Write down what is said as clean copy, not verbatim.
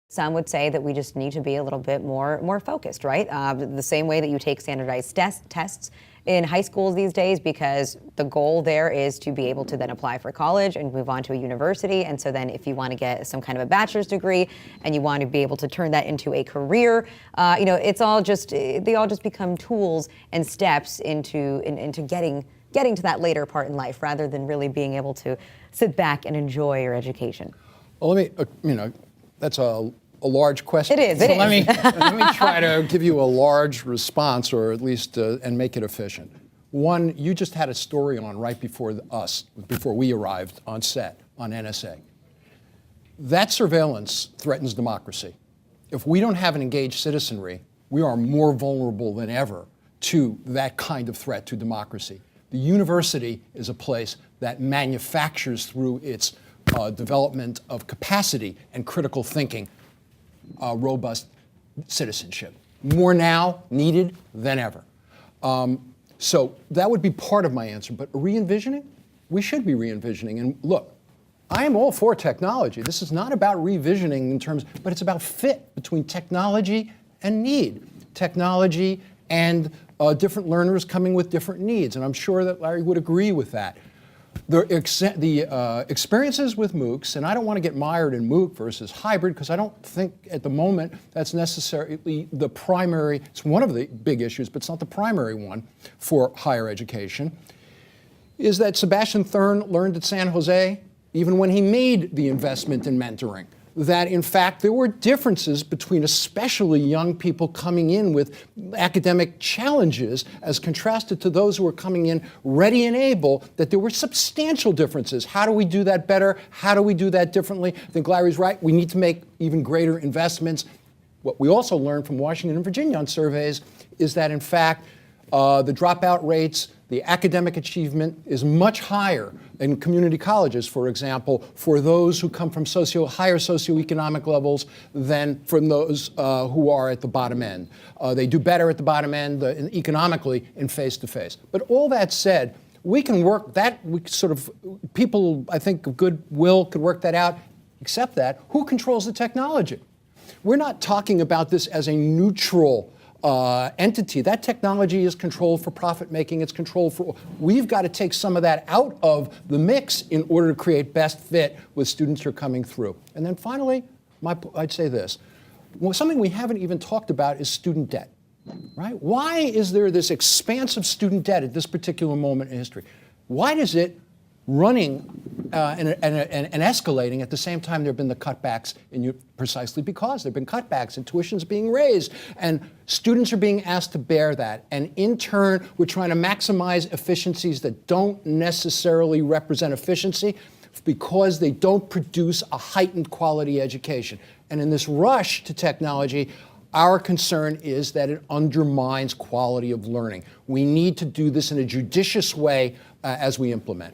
Some would say that we just need to be a little bit more focused, right? The same way that you take standardized tests in high schools these days, because the goal there is to be able to then apply for college and move on to a university. And so then if you want to get some kind of a bachelor's degree and you want to be able to turn that into a career, they all just become tools and steps into getting to that later part in life, rather than really being able to sit back and enjoy your education. Well, let me, that's a large question. It is. Let me try to give you a large response, or at least and make it efficient. One, you just had a story on right before we arrived on set on NSA. That surveillance threatens democracy. If we don't have an engaged citizenry, we are more vulnerable than ever to that kind of threat to democracy. The university is a place that manufactures, through its development of capacity and critical thinking, robust citizenship. More now needed than ever. So that would be part of my answer. But re-envisioning? We should be re-envisioning. And look, I am all for technology. This is not about revisioning in terms, but it's about fit between technology and need. Technology and different learners coming with different needs. And I'm sure that Larry would agree with that. The experiences with MOOCs, and I don't want to get mired in MOOC versus hybrid, because I don't think at the moment that's necessarily the primary. It's one of the big issues, but it's not the primary one for higher education, is that Sebastian Thurn learned at San Jose, even when he made the investment in mentoring, that in fact there were differences between especially young people coming in with academic challenges as contrasted to those who were coming in ready and able, that there were substantial differences. How do we do that better? How do we do that differently? I think Larry's right. We need to make even greater investments. What we also learned from Washington and Virginia on surveys is that in fact the dropout rates, the academic achievement is much higher in community colleges, for example, for those who come from higher socioeconomic levels than from those who are at the bottom end. They do better at the bottom end economically in face-to-face. But all that said, we can work that, people, I think, of goodwill could work that out, except that, who controls the technology? We're not talking about this as a neutral entity. That technology is controlled for profit making. It's controlled for. We've got to take some of that out of the mix in order to create best fit with students who are coming through. And then finally, I'd say this. Well, something we haven't even talked about is student debt, right? Why is there this expansive student debt at this particular moment in history? Why does it running and escalating at the same time there have been the cutbacks precisely because there have been cutbacks and tuition's being raised and students are being asked to bear that, and in turn we're trying to maximize efficiencies that don't necessarily represent efficiency because they don't produce a heightened quality education. And in this rush to technology, our concern is that it undermines quality of learning. We need to do this in a judicious way as we implement.